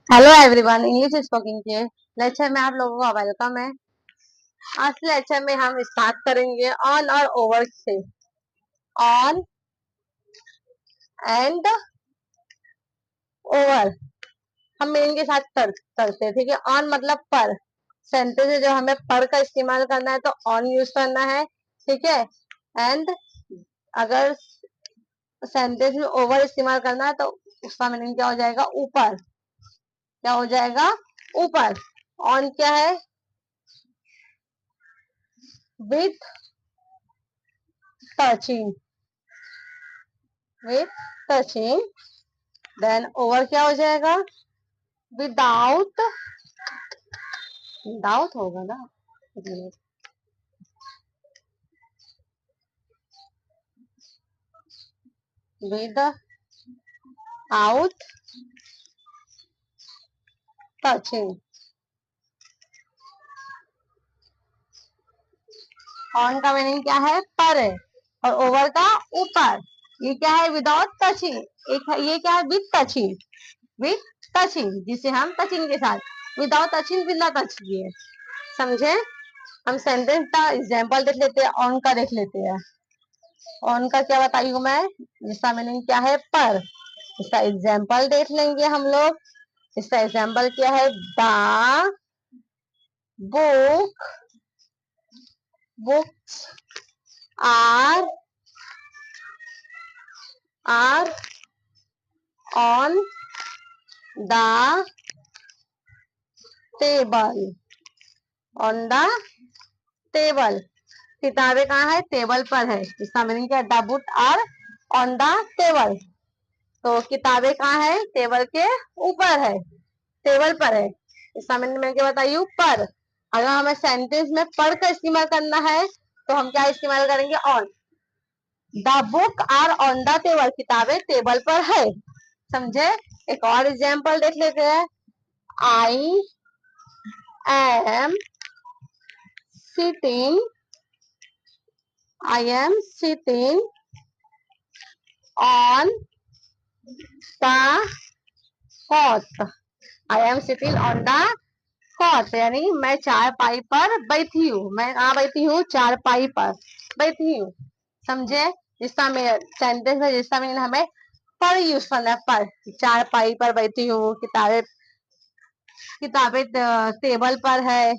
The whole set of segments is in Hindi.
हेलो एवरीवन, इंग्लिश स्पीकिंग के लेक्चर में आप लोगों का वेलकम है। आज के लेक्चर में हम स्टार्ट करेंगे ऑन और ओवर से। ऑन एंड ओवर हम मीनिंग के साथ करते हैं, ठीक है। ऑन मतलब पर, सेंटेंस है जो हमें पर का इस्तेमाल करना है तो ऑन यूज करना है, ठीक है। एंड अगर सेंटेंस में ओवर इस्तेमाल करना है तो उसका मीनिंग क्या हो जाएगा, ऊपर। क्या हो जाएगा, ऊपर। ऑन क्या है, with touching, with touching. Then over क्या हो जाएगा, विदाउट, विदाउट होगा ना, विदाउट टचिंग। ऑन का मीनिंग क्या है, पर है, और ओवर का ऊपर। ये क्या है, विदाउट टचिंग। एक है, ये क्या है, विथ टचिंग, विथ टचिंग, जिसे हम टचिंग के साथ, विदाउट टचिंग, बिना टच किए। समझे। हम सेंटेंस का एग्जाम्पल देख लेते हैं, ऑन का देख लेते हैं। ऑन का क्या बताई हूँ मैं, जिसका मीनिंग क्या है, पर। इसका एग्जाम्पल देख लेंगे हम लोग। इसका एग्जाम्पल क्या है, the book, books are on the table, on the table. किताबें कहाँ है, टेबल पर है। इसका मीनिंग क्या है, the book are on the table. तो किताबें कहाँ है, टेबल के ऊपर है, टेबल पर है। इसका मीनिंग मैं क्या बताई हूँ, पर। अगर हमें सेंटेंस में पर का इस्तेमाल करना है तो हम क्या इस्तेमाल करेंगे, on. The book are on the table, किताबें टेबल पर है। समझे। एक और एग्जाम्पल देख लेते हैं। I am sitting, I am sitting on the cot, I am sitting on the cot, यानी मैं चारपाई पर बैठी हूँ। मैं कहाँ बैठी हूँ, चारपाई पर बैठी हूँ। समझे। जिसका सेंटेंस में जिसका मीनिंग हमें पर यूज करना है, पर। चारपाई पर बैठी हूँ, किताबें, किताबें टेबल पर है,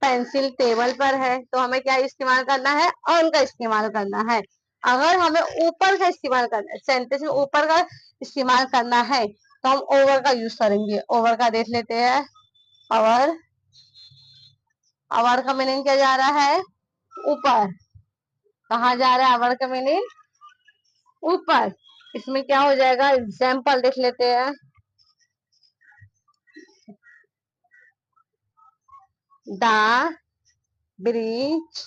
पेंसिल टेबल पर है, तो हमें क्या इस्तेमाल करना है, ऑन का इस्तेमाल करना है। अगर हमें ऊपर का इस्तेमाल करना है, सेंटेंस में ऊपर का इस्तेमाल करना है तो हम ओवर का यूज करेंगे। ओवर का देख लेते हैं। ओवर, ओवर का मीनिंग क्या जा रहा है, ऊपर। कहाँ जा रहा है ओवर का मीनिंग, ऊपर। इसमें क्या हो जाएगा, एग्जाम्पल देख लेते हैं। The bridge,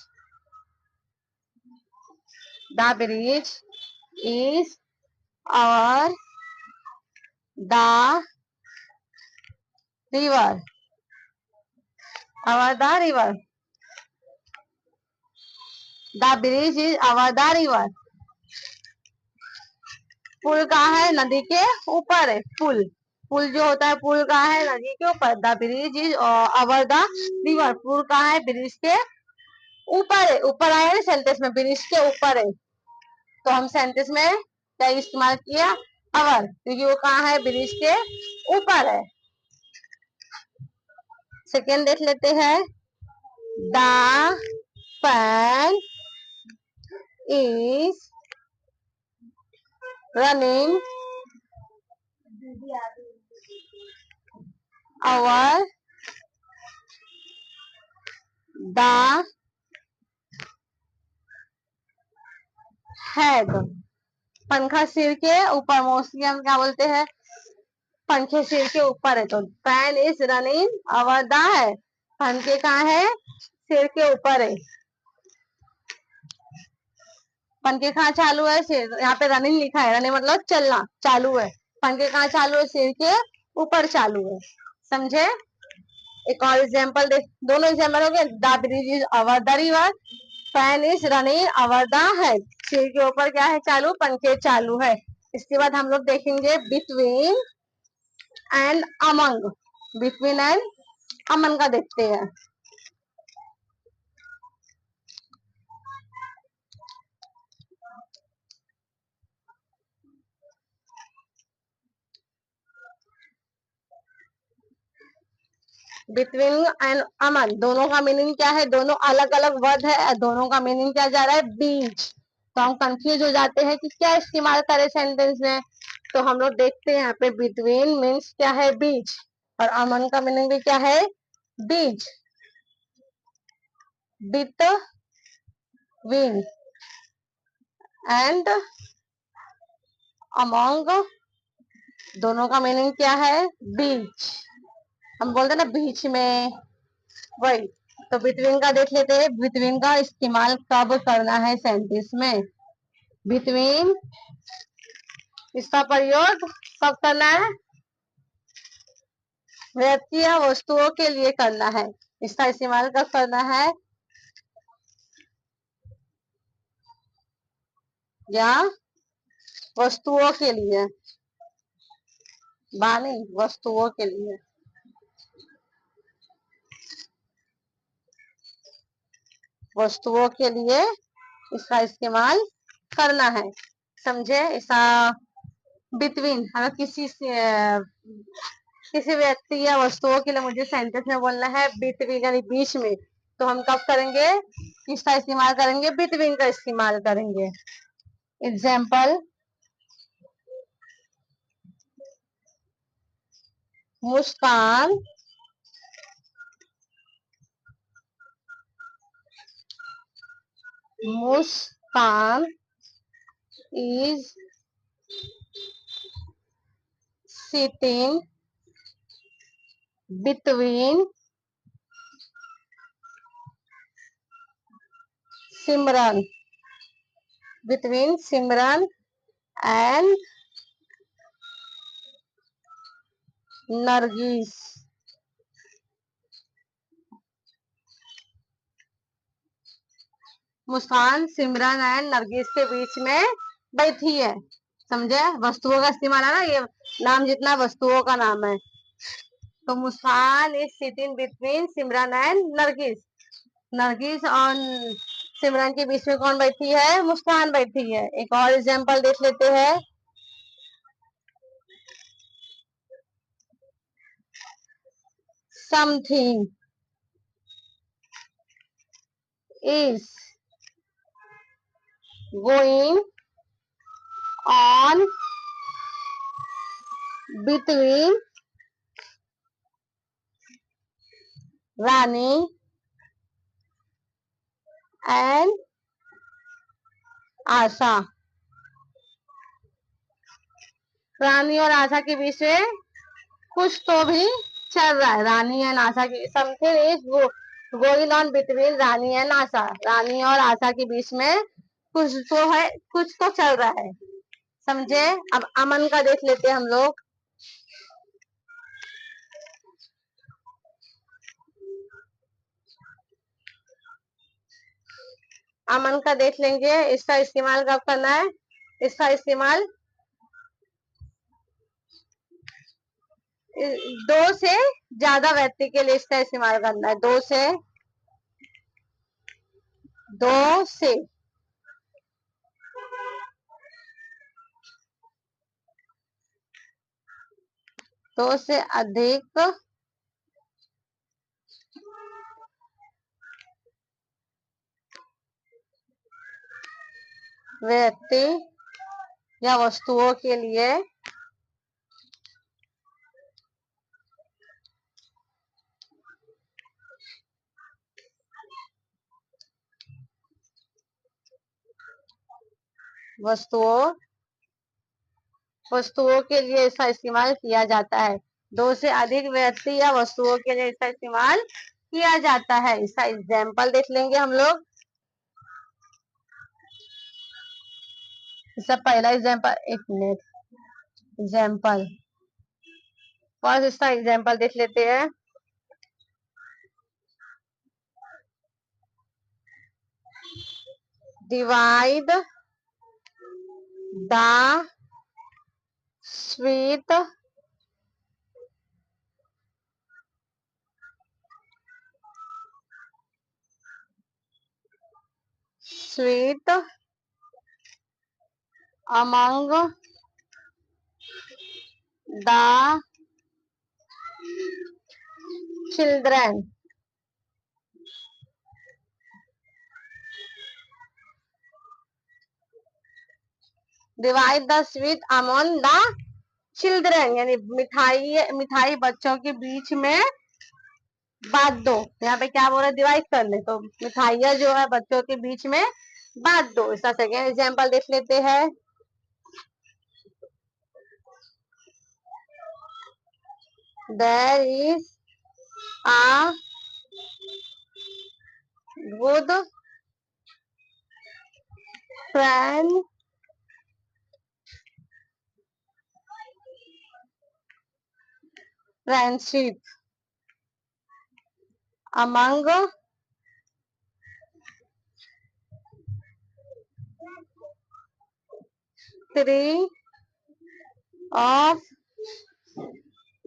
the bridge is over the river, our the river, the bridge is our the river। पुल कहाँ है, नदी के ऊपर है। पुल, पुल जो होता है, पुल कहाँ है, नदी के ऊपर। The bridge is over the river, पुल कहाँ है, ब्रिज के ऊपर है। ऊपर आया ना सेंटेंस में, ब्रिज के ऊपर है, तो हम सेंटेंस में क्या इस्तेमाल किया, अवर, क्योंकि वो कहाँ है, ब्रिज के ऊपर है। सेकेंड देख लेते हैं। The fan is running our the head, पंखा सिर के ऊपर, मोस्टली हम क्या बोलते हैं, पंखे सिर के ऊपर है, तो fan is running our the है, पंखे कहाँ है, सिर के ऊपर है। पंखे कहाँ चालू है, सिर, यहाँ पे रनिंग लिखा है, रनिंग मतलब चलना, चालू है। पंखे कहाँ चालू है, सिर के ऊपर चालू है। समझे। एक और एग्जाम्पल देख, दोनों एग्जाम्पल हो गए। The bridge is over the river, fan is running our the head, सिर के ऊपर क्या है, चालू, पंखे चालू है। इसके बाद हम लोग देखेंगे between, and among, between and among का देखते हैं। बिटवीन एंड अमन, दोनों का मीनिंग क्या है? दोनों अलग अलग वर्ड है, दोनों का मीनिंग क्या जा रहा है? बीच। तो हम कंफ्यूज हो जाते हैं कि क्या इस्तेमाल करें सेंटेंस में। तो हम लोग देखते हैं यहाँ पे बिटवीन मीन्स क्या है? बीच। और अमन का मीनिंग भी क्या है? बीच। बिटवीन एंड अमोंग, दोनों का मीनिंग क्या है? बीच। हम बोलते ना बीच में, वही। तो बिटवीन का देख लेते हैं, बिटवीन का इस्तेमाल कब करना है सेंटेंस में। बिटवीन, इसका प्रयोग कब करना है? व्यक्ति या वस्तुओं के लिए करना है। इसका इस्तेमाल कब करना है? या वस्तुओं के लिए, बानी वस्तुओं के लिए। वस्तुओं के लिए इसका इस्तेमाल करना है, समझे? ऐसा बिटवीन, अगर किसी व्यक्ति या वस्तुओं के लिए मुझे सेंटेंस में बोलना है बिटवीन यानी बीच में, तो हम कब करेंगे? किसका इस्तेमाल करेंगे? बिटवीन का इस्तेमाल करेंगे। Example, Muskan Muskan is sitting between Simran, between Simran and Nargis. Muskan Simran and Nargis के बीच में बैठी है, समझे? वस्तुओं का इस्तेमाल है ना, ये नाम जितना वस्तुओं का नाम है। तो Muskan is sitting between Simran and Nargis. Nargis और सिमरन के बीच में कौन बैठी है? मुस्कान बैठी है। एक और एग्जांपल देख लेते हैं। Something is going on between Rani and Asha. Rani और आशा के बीच में कुछ तो भी चल रहा है। रानी एंड आशा की, something is going on between Rani and Asha. Rani और आशा के बीच में कुछ तो है, कुछ तो चल रहा है, समझे? अब अमन का देख लेते हैं हम लोग। अमन का देख लेंगे, इसका इस्तेमाल कब करना है? इसका इस्तेमाल दो से ज्यादा व्यक्ति के लिए इसका इस्तेमाल करना है। दो से दो से अधिक व्यक्ति या वस्तुओं के लिए वस्तुओं वस्तुओं के लिए इसका इस्तेमाल किया जाता है। दो से अधिक व्यक्ति या वस्तुओं के लिए इसका इस्तेमाल किया जाता है। इसका एग्जाम्पल देख लेंगे हम लोग। इसका पहला एग्जाम्पल, एक मिनट, एग्जाम्पल फर्स्ट इसका एग्जाम्पल देख लेते हैं। Divide the sweet sweet among the children. Divide the sweet among the children, यानी मिठाई मिठाई बच्चों के बीच में बांट दो। यहाँ पे क्या बोल रहा है, डिवाइड करने, तो मिठाइयाँ जो है बच्चों के बीच में बांट दो। इसका सेकेंड एग्जाम्पल देख लेते हैं। There is a good friendship among three of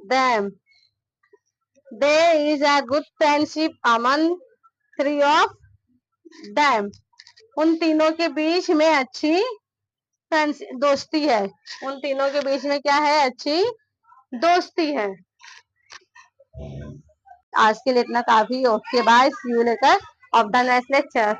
them. There is a good friendship among three of them. उन तीनों के बीच में अच्छी दोस्ती है। उन तीनों के बीच में क्या है, अच्छी दोस्ती है। आज के लिए इतना काफी। Okay bye, see you later of the next lecture.